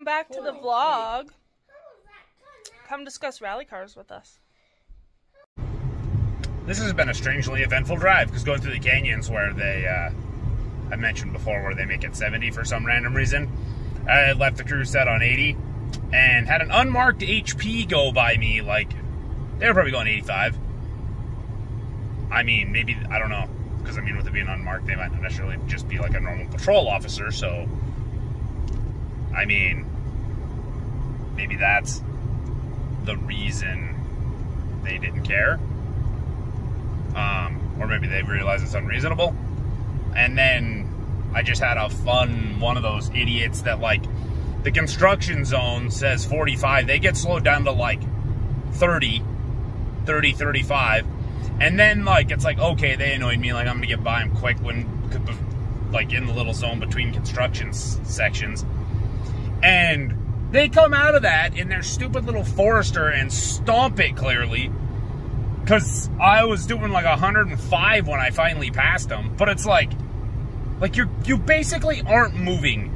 Back to the vlog. Come discuss rally cars with us. This has been a strangely eventful drive because going through the canyons where they, I mentioned before, where they make it 70 for some random reason. I left the cruise set on 80 and had an unmarked HP go by me. Like, they were probably going 85. I mean, maybe, I don't know. Because, I mean, with it being unmarked, they might not necessarily just be like a normal patrol officer. So, I mean, maybe that's the reason they didn't care. Or maybe they realize it's unreasonable. And then I just had a fun one of those idiots that, like, the construction zone says 45. They get slowed down to, like, 30, 35. And then, like, it's like, okay, they annoyed me. Like, I'm going to get by them quick when, like, in the little zone between construction sections. And they come out of that in their stupid little Forester and stomp it clearly. Because I was doing like 105 when I finally passed them. But it's like you basically aren't moving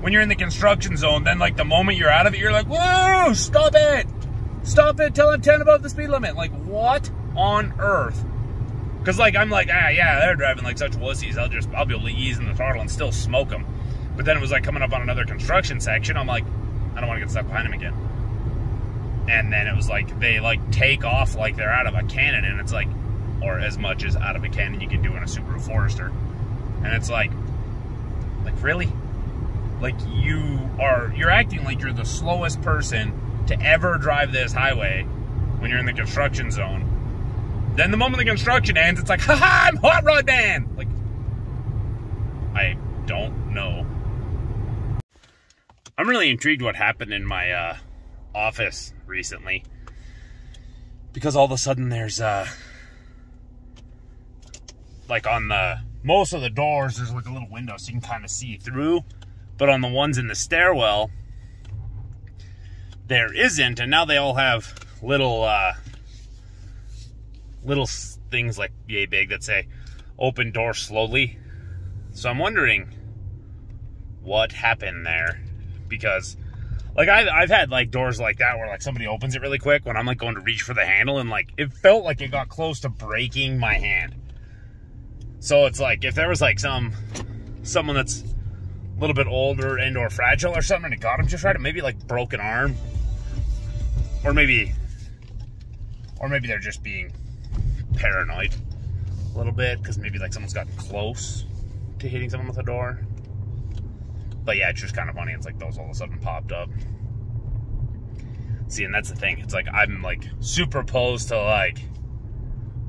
when you're in the construction zone. Then, like, the moment you're out of it, you're like, whoa, stop it. Stop it till I'm 10 above the speed limit. Like, what on earth? Because, like, I'm like, yeah, they're driving like such wussies. I'll be able to ease in the throttle and still smoke them. But then it was like coming up on another construction section. I'm like, I don't want to get stuck behind him again. And then it was like, they like take off like they're out of a cannon, and it's like, or as much as out of a cannon you can do in a Subaru Forester. And it's like really? Like, you're acting like you're the slowest person to ever drive this highway when you're in the construction zone. Then the moment the construction ends, it's like, haha, I'm Hot Rod Man! Like, I don't know. I'm really intrigued what happened in my office recently, because all of a sudden there's like on most of the doors there's like a little window so you can kind of see through, but on the ones in the stairwell there isn't, and now they all have little things like yay big that say open door slowly. So I'm wondering what happened there, because like I've had like doors like that where like somebody opens it really quick when I'm like going to reach for the handle, and like it felt like it got close to breaking my hand. So it's like if there was like someone that's a little bit older and or fragile or something and it got them just right, it maybe like broken arm, or maybe they're just being paranoid a little bit because maybe like someone's gotten close to hitting someone with a door. But yeah, it's just kind of funny. It's like those all of a sudden popped up. See, and that's the thing. It's like I'm like super opposed to like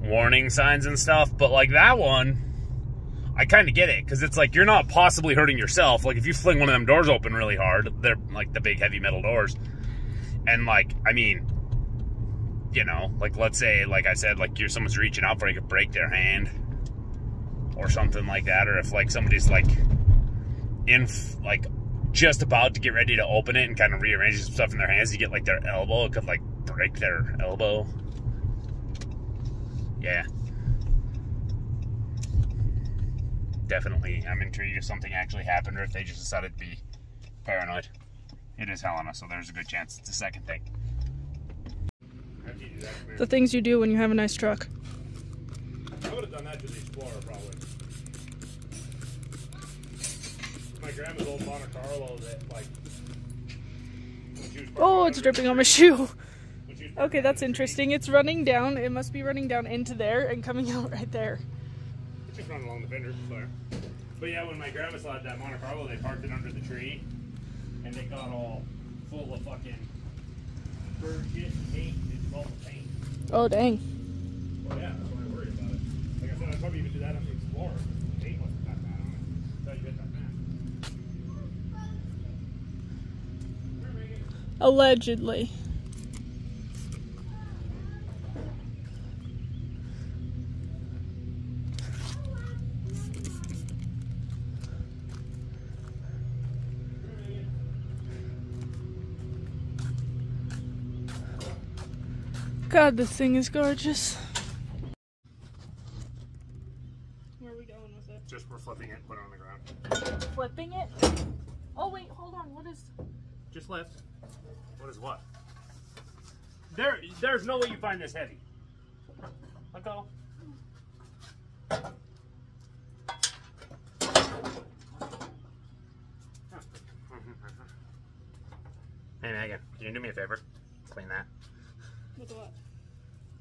warning signs and stuff, but like that one, I kind of get it, because it's like you're not possibly hurting yourself. Like if you fling one of them doors open really hard, they're like the big heavy metal doors, and like, I mean, you know, like let's say, like I said, like someone's reaching out for you, could break their hand or something like that, or if like somebody's like like just about to get ready to open it and kind of rearrange some stuff in their hands, you get like their elbow, it could like break their elbow. Yeah, definitely I'm intrigued if something actually happened or if they just decided to be paranoid. It is Helena, so there's a good chance it's a second thing. The things you do when you have a nice truck. I would have done that to the Explorer probably. My grandma's old Monte Carlo that, like, oh, it's dripping on my shoe. Okay, that's interesting. It's running down. It must be running down into there and coming out right there. It's just running along the fender. But yeah, when my grandma still had that Monte Carlo, they parked it under the tree, and it got all full of fucking bird shit and paint. It's all the paint. Oh, dang. Oh yeah, that's why I worry about it. Like I said, I'd probably even do that on the Explorer. The paint wasn't that bad on it. So you get that bad. Allegedly. God, this thing is gorgeous. Where are we going with it? Just we're flipping it, put it on the ground. Flipping it? Oh wait, hold on. What is lift. What is what? There's no way you find this heavy. Let go. Hey Megan, can you do me a favor? Clean that. With what?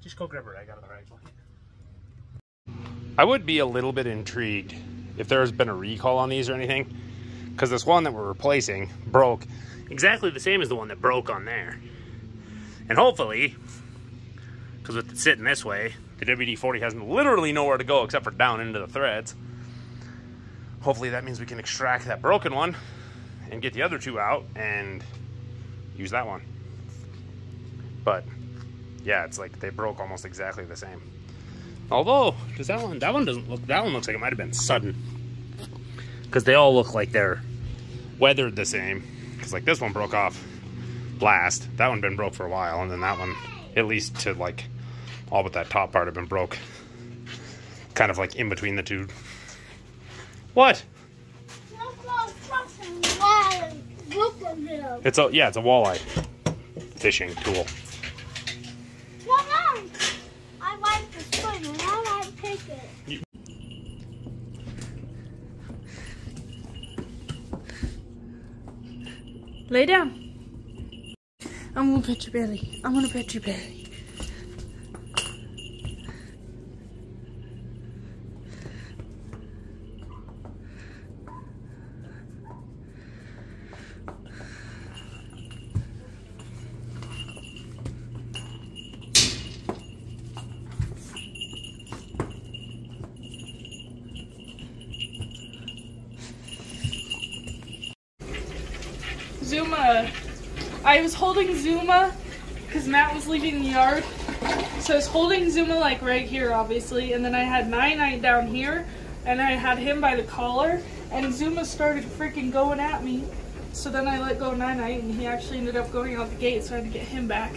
Just go grab a rag out of the rag bucket. I would be a little bit intrigued if there's been a recall on these or anything, because this one that we're replacing broke exactly the same as the one that broke on there. And hopefully, because with it sitting this way, the WD-40 has literally nowhere to go except for down into the threads. Hopefully that means we can extract that broken one and get the other two out and use that one. But yeah, it's like they broke almost exactly the same. Although, does that one doesn't look, that one looks like it might have been sudden. Because they all look like they're weathered the same. Because like this one broke off last. That one been broke for a while. And then that one, at least to like all but that top part have been broke. Kind of like in between the two. What? It's a, yeah, it's a walleye fishing tool. I like the spoon and I like to take it. Lay down. I'm gonna pet your belly. I'm gonna pet your belly. Zuma, I was holding Zuma because Matt was leaving the yard. So I was holding Zuma like right here, obviously, and then I had Nine down here, and I had him by the collar, and Zuma started freaking going at me. So then I let go of Nine, and he actually ended up going out the gate, so I had to get him back.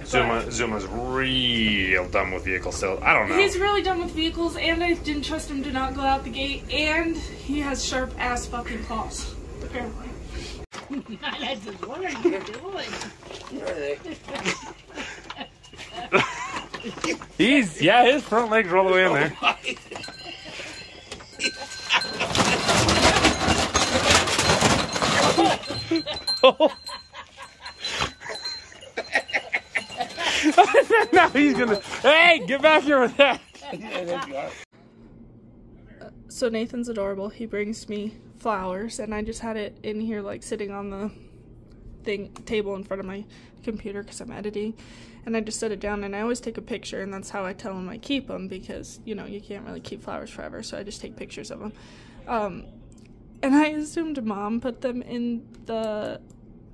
Zuma's real dumb with vehicles still. I don't know. He's really dumb with vehicles, and I didn't trust him to not go out the gate, and he has sharp ass fucking claws, apparently. That's just what are you doing? His front legs are all the way in there. Now he's gonna, hey, get back here with that. So Nathan's adorable. He brings me flowers, and I just had it in here like sitting on the table in front of my computer because I'm editing, and I just set it down, and I always take a picture, and that's how I tell him I keep them, because you know you can't really keep flowers forever, so I just take pictures of them. And I assumed Mom put them in the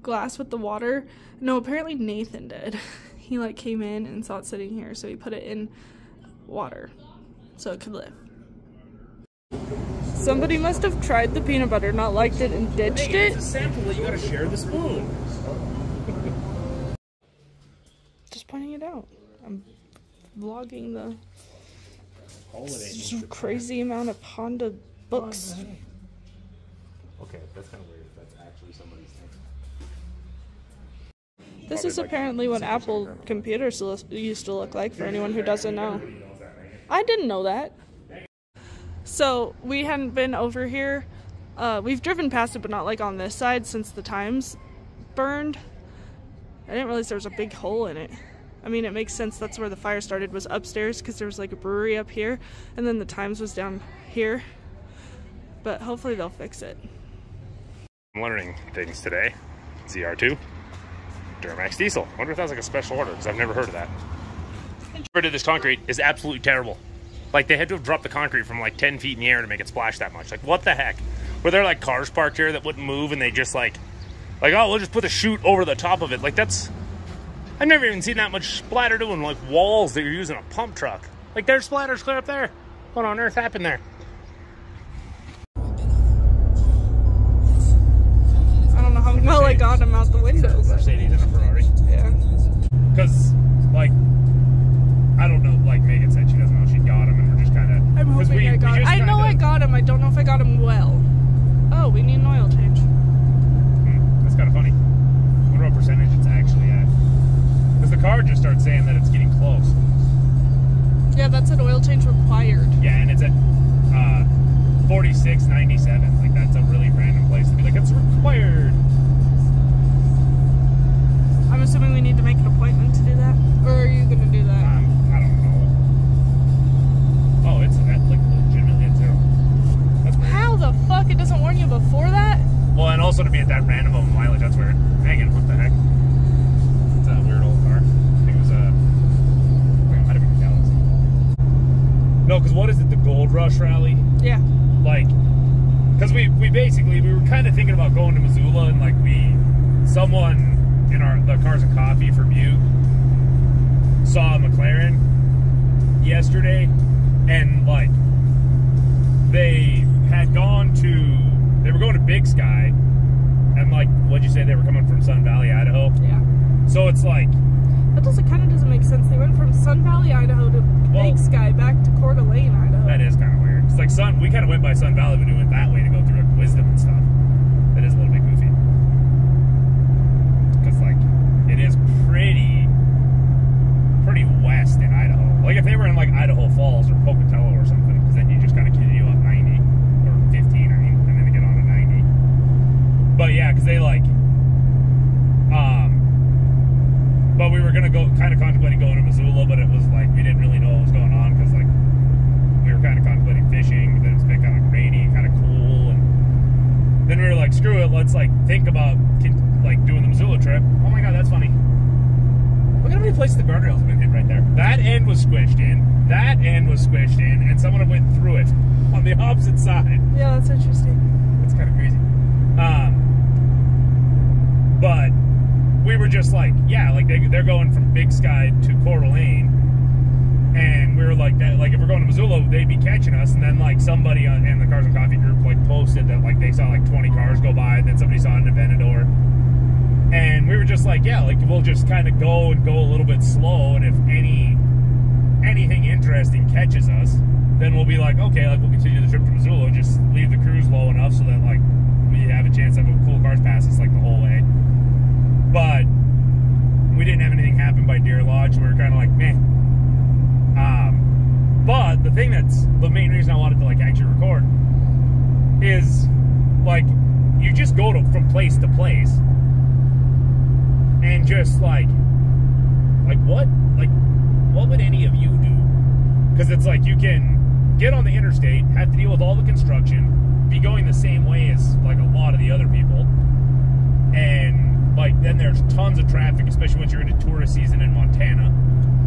glass with the water. No, apparently Nathan did. He like came in and saw it sitting here, so he put it in water so it could live. Somebody must have tried the peanut butter, not liked it, and ditched it. It's a sample that you gotta share the spoon. Just pointing it out. I'm vlogging the crazy amount of Honda books. Okay, that's kind of weird if that's actually somebody's thing. This is apparently what Apple computers used to look like, for anyone who doesn't know. I didn't know that. So we hadn't been over here. We've driven past it, but not like on this side since the Times burned. I didn't realize there was a big hole in it. I mean, it makes sense. That's where the fire started, was upstairs, because there was like a brewery up here, and then the Times was down here. But hopefully they'll fix it. I'm learning things today. ZR2, Duramax diesel. I wonder if that's like a special order, because I've never heard of that. Rid of this concrete is absolutely terrible. Like, they had to have dropped the concrete from like 10 feet in the air to make it splash that much. Like, what the heck? Were there like cars parked here that wouldn't move, and they just like, oh, we'll just put a chute over the top of it. Like, that's, I've never even seen that much splatter doing like walls that you're using a pump truck. Like, there's splatters clear up there. What on earth happened there? I don't know how well I got him out the window. Mercedes and a Ferrari. Yeah. Because, like, I don't know, like Megan said, she doesn't know if she got him, and we're just kind of... I'm hoping I got him. I know I got him. I don't know if I got him well. Oh, we need an oil change. That's kind of funny. it's getting close. Yeah, that's an oil change required. Yeah, and it's at 46.97. Like, that's a really random place to be like, it's required. I'm assuming we need to make an appointment to do that? Or are you gonna do that? I don't know. Oh, it's at, like, legitimately at 0. That's weird. How the fuck? It doesn't warn you before that? Well, and also to be at that random of mileage, that's weird. Megan, what the heck? It's a weird old car. I think it was it might have been a Galaxy. No, because what is it, the Gold Rush Rally? Yeah. Like, because we were kind of thinking about going to Missoula, and like someone in the Cars and Coffee from Butte saw a McLaren yesterday, and like they were going to Big Sky, and like, what'd you say, they were coming from Sun Valley, Idaho? Yeah. So it's like, That kind of doesn't make sense. They went from Sun Valley, Idaho to Big Sky back to Coeur d'Alene, Idaho. that is kind of weird. It's like we kind of went by Sun Valley, but we went that way to go through like Wisdom and stuff. That is a little bit goofy. Because like, it is pretty west in Idaho. Like if they were in like Idaho Falls or Pocatello or something, because then you just kind of continue up 90 or 15, I mean, and then to get on to 90. But yeah, because they like, but we were gonna go, kind of contemplating going to Missoula, but it was like we didn't really know what was going on, because like we were kind of contemplating fishing, but then it's been kind of rainy and kind of cool, and then we were like, screw it, let's like think about like doing the Missoula trip. Oh my god, that's funny. Look at how many places the guardrails have been hit right there. That end was squished in, that end was squished in, and someone went through it on the opposite side. Yeah, that's interesting. That's kind of crazy. But we were just like, yeah, like they're going from Big Sky to Coeur d'Alene, and we were like, that, like if we're going to Missoula, they'd be catching us. And then like somebody in the Cars and Coffee group like posted that like they saw like 20 cars go by, and then somebody saw an Aventador, and we were just like, yeah, like we'll just kind of go a little bit slow, and if anything interesting catches us, then we'll be like, okay, like we'll continue the trip to Missoula, just leave the cruise low enough so that like we have a chance to have a cool cars pass us like the whole way. But we didn't have anything happen by Deer Lodge, so we were kind of like, meh. But the main reason I wanted to like actually record is like, you just go from place to place, and just like what would any of you do? Because it's like, you can get on the interstate, have to deal with all the construction, be going the same way as like a lot of the other people, and like then there's tons of traffic, especially once you're into tourist season in Montana.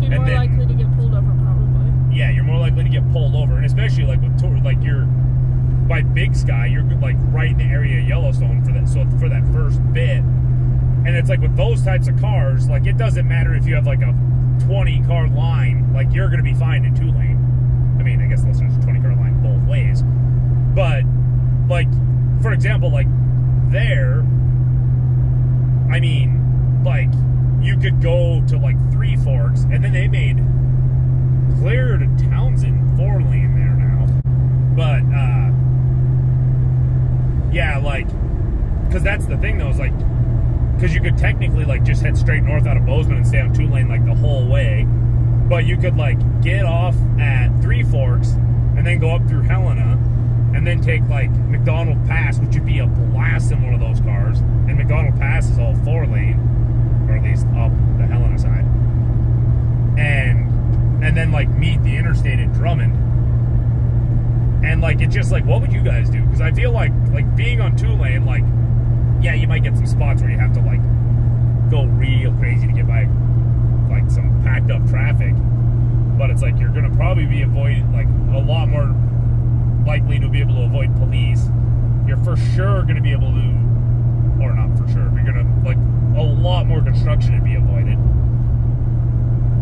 You're more likely to get pulled over, probably. Yeah, you're more likely to get pulled over, and especially like with you're by Big Sky, you're like right in the area of Yellowstone for that first bit, and it's like with those types of cars, like it doesn't matter if you have like a 20 car line, like you're gonna be fine in 2-lane. I mean, I guess there's a 20 car line both ways, but like for example, like there, I mean, like you could go to like Three Forks, and then they made clear to Townsend 4-lane there now. But yeah, like, because that's the thing though, is like, because you could technically like just head straight north out of Bozeman and stay on 2-lane like the whole way, but you could like get off at Three Forks and then go up through Helena, and then take like McDonald Pass, which would be a blast in one of those cars. And McDonald Pass is all 4-lane, or at least up the Helena side, and then like meet the interstate at Drummond. And like, it's just like, what would you guys do? Because I feel like being on 2-lane, like, yeah, you might get some spots where you have to like go real crazy to get by like some packed up traffic, but it's like you're gonna probably be avoiding like a lot more likely to be able to avoid police. You're for sure gonna be able to, or not for sure, but you're gonna like a lot more construction to be avoided,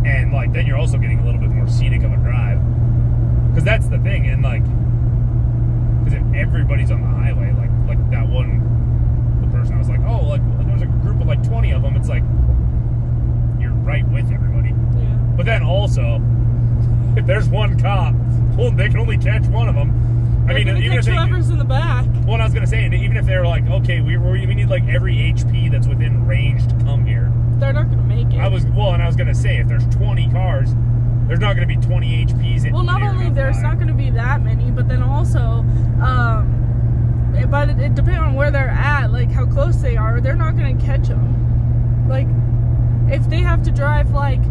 and like then you're also getting a little bit more scenic of a drive, because that's the thing. And like, because if everybody's on the highway, like that the person I was like, oh, like there's a group of like 20 of them, it's like you're right with everybody. Yeah. But then also, if there's one cop, well, they can only catch one of them. I mean, even if whoever's in the back. Well, I was gonna say, even if they're like, okay, we need like every HP that's within range to come here. They're not gonna make it. I and I was gonna say, if there's 20 cars, there's not gonna be 20 HPs. Well, not only there's not going to be that many, but then also, but it depends on where they're at, like how close they are. They're not going to catch them. Like, if they have to drive like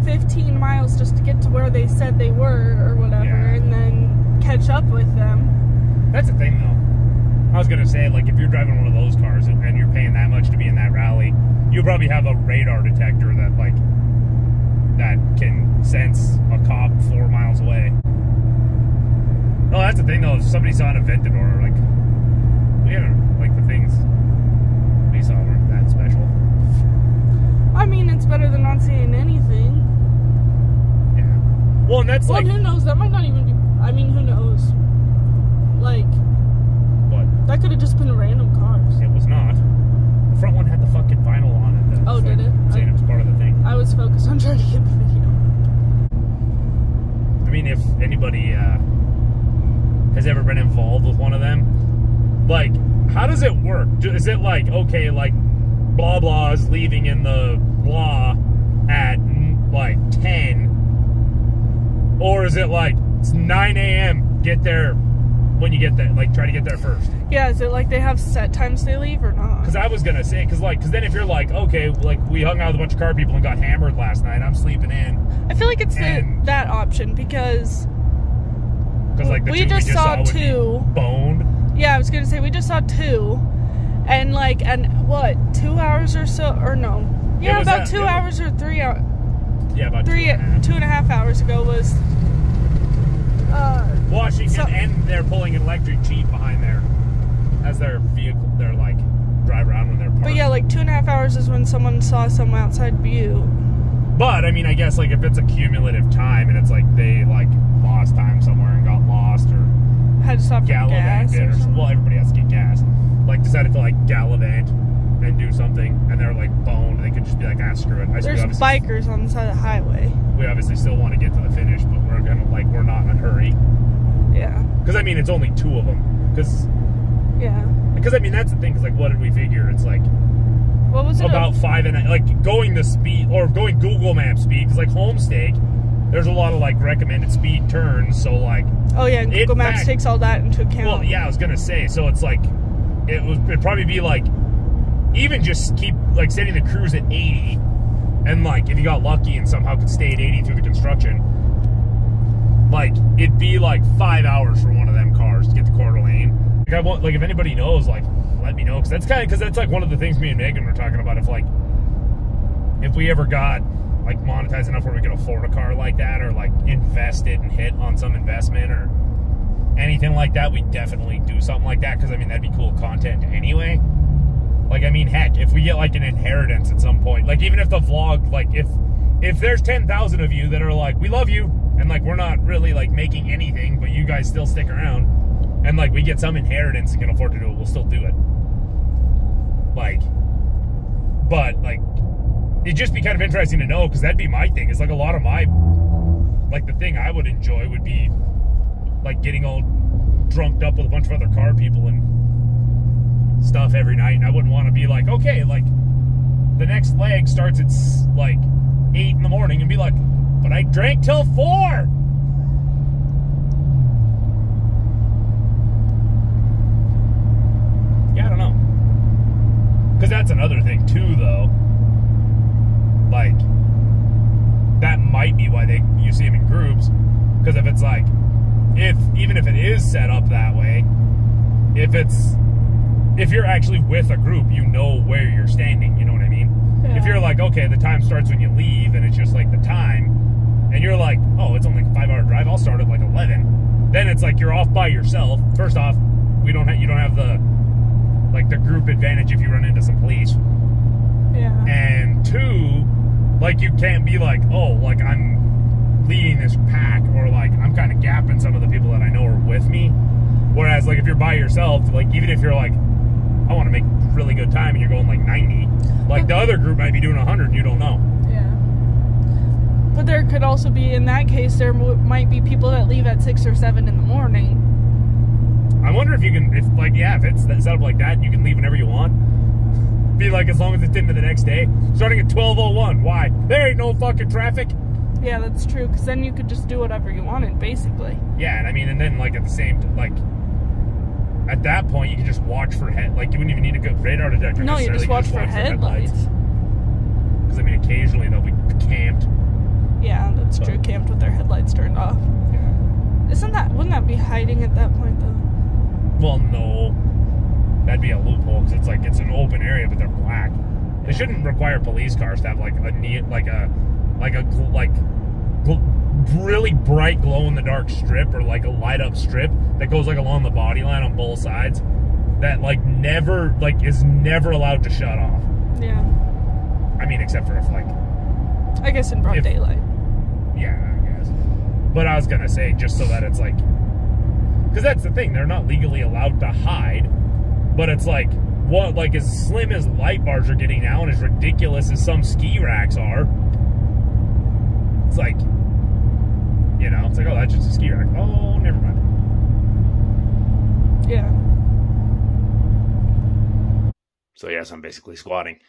15 miles just to get to where they said they were or whatever, and then catch up with them. That's the thing, though. I was gonna say, like, if you're driving one of those cars and you're paying that much to be in that rally, you probably have a radar detector that, like, that can sense a cop 4 miles away. No, that's the thing, though. If somebody saw an Aventador, like, we haven't, like, the things we saw weren't that special. I mean, it's better than not seeing anything. Yeah. Well, and that's like... Well, who knows? That might not even be... I mean, who knows? Like... What? That could have just been random cars. It was not. The front one had the fucking vinyl on it. Oh, did it? Saying it was part of the thing. I was focused on trying to get the video. I mean, if anybody has ever been involved with one of them, like, how does it work? Is it like, okay, like, blah blah is leaving in the blah at like 10, or is it like it's 9 a.m. get there when you get there, like try to get there first? Yeah, is it like they have set times they leave or not? Because I was gonna say, because then if you're like, okay, like we hung out with a bunch of car people and got hammered last night, I'm sleeping in. I feel like it's that option because like the we just saw two boned. Yeah, I was gonna say we just saw two. And like, what, 2 hours or so, or no? Yeah, about 2 hours or 3 hours. Yeah, about 2.5 hours ago was Washington, and they're pulling an electric Jeep behind there as their vehicle. They're like drive around when they're parked. But yeah, like 2.5 hours is when someone saw someone outside Butte. But I mean, I guess like if it's a cumulative time and it's like they like lost time somewhere and got lost or had to stop for gas or something. Well, everybody has to get gas. Like decided to like gallivant and do something, and they're like boned. They could just be like, screw it. There's bikers on the side of the highway. We obviously still want to get to the finish, but we're not in a hurry. Yeah. Because I mean, it's only 2 of them. Because I mean, that's the thing. Because like, what did we figure? It's like, what was it? About 5 and like going the speed or going Google Map speed. Because like Homestake, there's a lot of like recommended speed turns. So like, oh yeah, Google Maps takes all that into account. Well, yeah, I was gonna say. So it's like. It'd probably be like, even just keep like setting the cruise at 80, and like if you got lucky and somehow could stay at 80 through the construction, like it'd be like 5 hours for one of them cars to get to Coeur d'Alene. Like I want, like if anybody knows, like let me know, because that's like one of the things me and Megan were talking about. If we ever got like monetized enough where we could afford a car like that, or like invested and hit on some investment or anything like that, we definitely do something like that, because I mean that'd be cool content anyway. Like I mean, heck, if we get like an inheritance at some point, like even if the vlog, like if there's 10,000 of you that are like, we love you, and like we're not really like making anything, but you guys still stick around, and like we get some inheritance and can afford to do it, we'll still do it. Like, but like it'd just be kind of interesting to know, because that'd be my thing. It's like a lot of my, like the thing I would enjoy would be like getting all drunked up with a bunch of other car people and stuff every night, and I wouldn't want to be like, okay, like the next leg starts at like 8 in the morning and be like, but I drank till 4. Yeah, I don't know, because that's another thing too, though. Like that might be why you see them in groups, because if it's like, even if it is set up that way, if you're actually with a group, you know where you're standing, you know what I mean? Yeah. If you're like, okay, the time starts when you leave, and it's just like the time, and you're like, oh, it's only a 5-hour drive, I'll start at like 11, then it's like you're off by yourself. First off, you don't have the group advantage if you run into some police. Yeah. And 2, like you can't be like, oh, like I'm leading this pack, or like I'm kind of gapping some of the people that I know are with me. Whereas like if you're by yourself, like even if you're like, I want to make really good time, and you're going like 90, like the other group might be doing 100 and you don't know. Yeah. But there could also be, in that case, there might be people that leave at 6 or 7 in the morning. I wonder if you can, if it's set up like that, you can leave whenever you want. be like, as long as it's into the next day. Starting at 12:01. Why? There ain't no fucking traffic. Yeah, that's true, because then you could just do whatever you wanted, basically. Yeah, and I mean, and then, like, at the same, like, at that point, you could just watch for like, you wouldn't even need a good radar detector. No, you just watch for headlights. Because, I mean, occasionally they'll be camped. Yeah, that's true, camped with their headlights turned off. Yeah. Wouldn't that be hiding at that point, though? Well, no. That'd be a loophole, because it's like, it's an open area, but they're black. They shouldn't require police cars to have, like, really bright glow-in-the-dark strip, or like a light-up strip that goes like along the body line on both sides that like never, like, is never allowed to shut off. Yeah. I mean, except for if, like, I guess in broad daylight. Yeah, I guess. But I was gonna say, just so that it's like, because that's the thing, they're not legally allowed to hide, but it's like, what, like, as slim as light bars are getting now and as ridiculous as some ski racks are, it's like, you know, it's like, oh, that's just a ski rack. Oh, never mind. Yeah. So, yes, I'm basically squatting.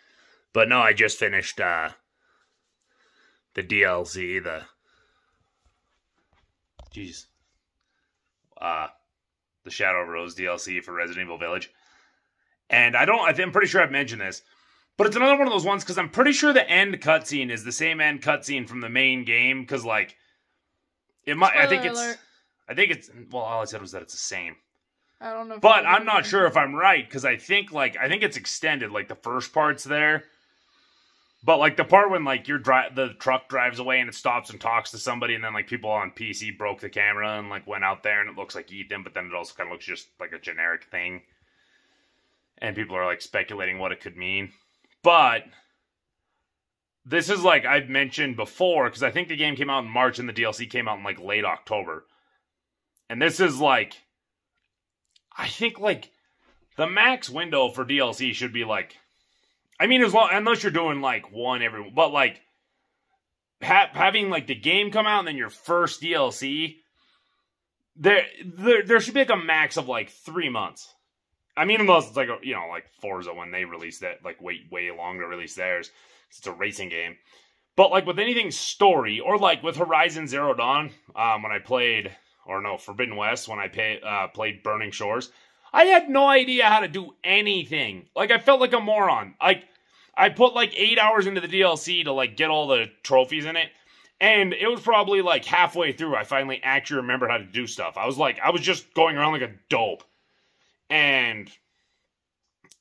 But no, I just finished the DLC, the Shadow Rose DLC for Resident Evil Village. And I'm pretty sure I've mentioned this, but it's another one of those ones, because I'm pretty sure the end cutscene is the same end cutscene from the main game, because, like, it might, I think it's, well, all I said was that it's the same. I don't know. But I'm not sure if I'm right, because I think it's extended, like, the first part's there. But, like, the part when, like, the truck drives away and it stops and talks to somebody, and then, like, people on PC broke the camera and, like, went out there and it looks like Ethan, but then it also kind of looks just like a generic thing. And people are, like, speculating what it could mean. But this is, like, I've mentioned before, because I think the game came out in March and the DLC came out in, like, late October. And this is, like, I think, like, the max window for DLC should be, like, I mean, unless you're doing, like, one every, but, like, having, like, the game come out and then your first DLC, there should be, like, a max of, like, 3 months. I mean, unless it's, like, you know, like, Forza, when they release that, like, wait way longer to release theirs, it's a racing game. But, like, with anything story, or, like, with Horizon Zero Dawn, when I played, or no, Forbidden West, when I played Burning Shores, I had no idea how to do anything. Like, I felt like a moron. Like, I put, like, 8 hours into the DLC to, like, get all the trophies in it. And it was probably, like, halfway through I finally actually remembered how to do stuff. I was just going around like a dope. And,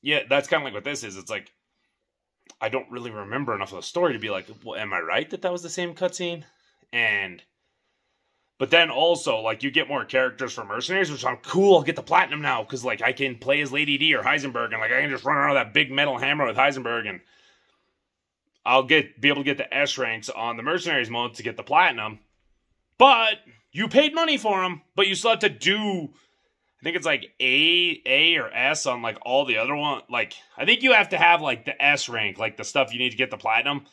yeah, that's kind of like what this is. It's like, I don't really remember enough of the story to be like, well, am I right that was the same cutscene? But then also, like, you get more characters for Mercenaries, which I'm cool. I'll get the Platinum now, because, like, I can play as Lady D or Heisenberg, and, like, I can just run around with that big metal hammer with Heisenberg, and I'll be able to get the S ranks on the Mercenaries mode to get the Platinum. But you paid money for them, but you still have to do, I think it's, like, A or S on, like, all the other ones. Like, I think you have to have, like, the S rank, like, the stuff you need to get the Platinum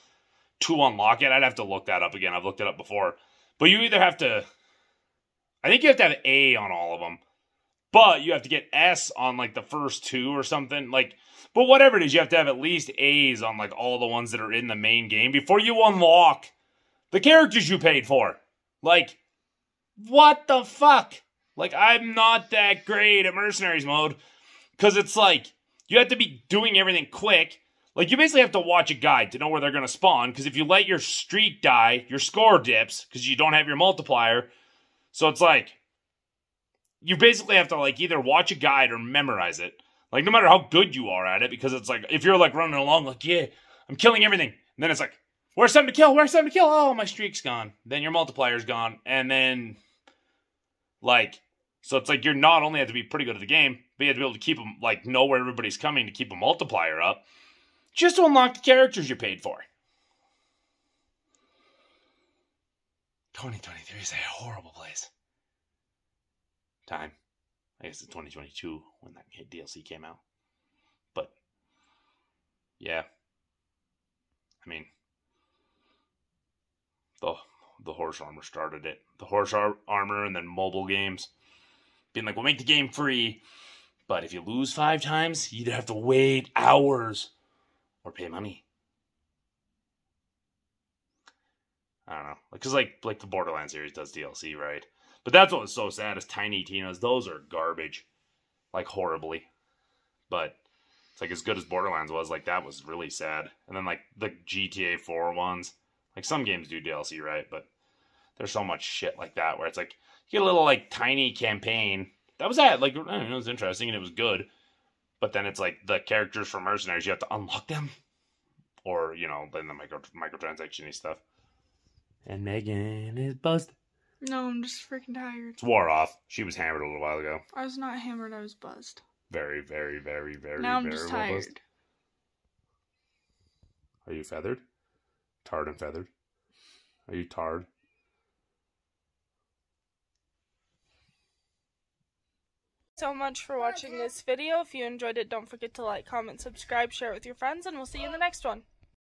to unlock it. I'd have to look that up again. I've looked it up before. But you either have to, I think you have to have A on all of them, but you have to get S on, like, the first 2 or something. Like, but whatever it is, you have to have at least A's on, like, all the ones that are in the main game before you unlock the characters you paid for. Like, what the fuck? Like, I'm not that great at Mercenaries mode, because it's like, you have to be doing everything quick. Like, you basically have to watch a guide to know where they're going to spawn, because if you let your streak die, your score dips, because you don't have your multiplier. So it's like, you basically have to, like, either watch a guide or memorize it. Like, no matter how good you are at it, because it's like, if you're, like, running along, like, yeah, I'm killing everything. And then it's like, where's something to kill? Where's something to kill? Oh, my streak's gone. Then your multiplier's gone. And then, like, so it's like, you're not only have to be pretty good at the game, but you have to be able to keep them, like, know where everybody's coming to keep a multiplier up, just to unlock the characters you paid for. 2023 is a horrible place. Time. I guess it's 2022 when that DLC came out. But, yeah. I mean, the horse armor started it. The horse armor and then mobile games. Being like, we'll make the game free, but if you lose 5 times, you'd have to wait hours or pay money. I don't know. Because, like the Borderlands series does DLC, right? But that's what was so sad is Tiny Tina's. Those are garbage. Like, horribly. But it's like as good as Borderlands was, like, that was really sad. And then, like, the GTA 4 ones. Like, some games do DLC, right? But there's so much shit like that where it's like, you get a little, like, tiny campaign. That was that. Like, I don't know, it was interesting and it was good. But then it's like the characters from Mercenaries, you have to unlock them. Or, you know, then the microtransaction-y stuff. And Megan is buzzed. No, I'm just freaking tired. It's wore off. She was hammered a little while ago. I was not hammered, I was buzzed. Very, very, very, very, Now I'm very just well tired. buzzed. Are you feathered? Tarred and feathered? Are you tarred? So much for watching this video. If you enjoyed it, don't forget to like, comment, subscribe, share it with your friends, and we'll see you in the next one.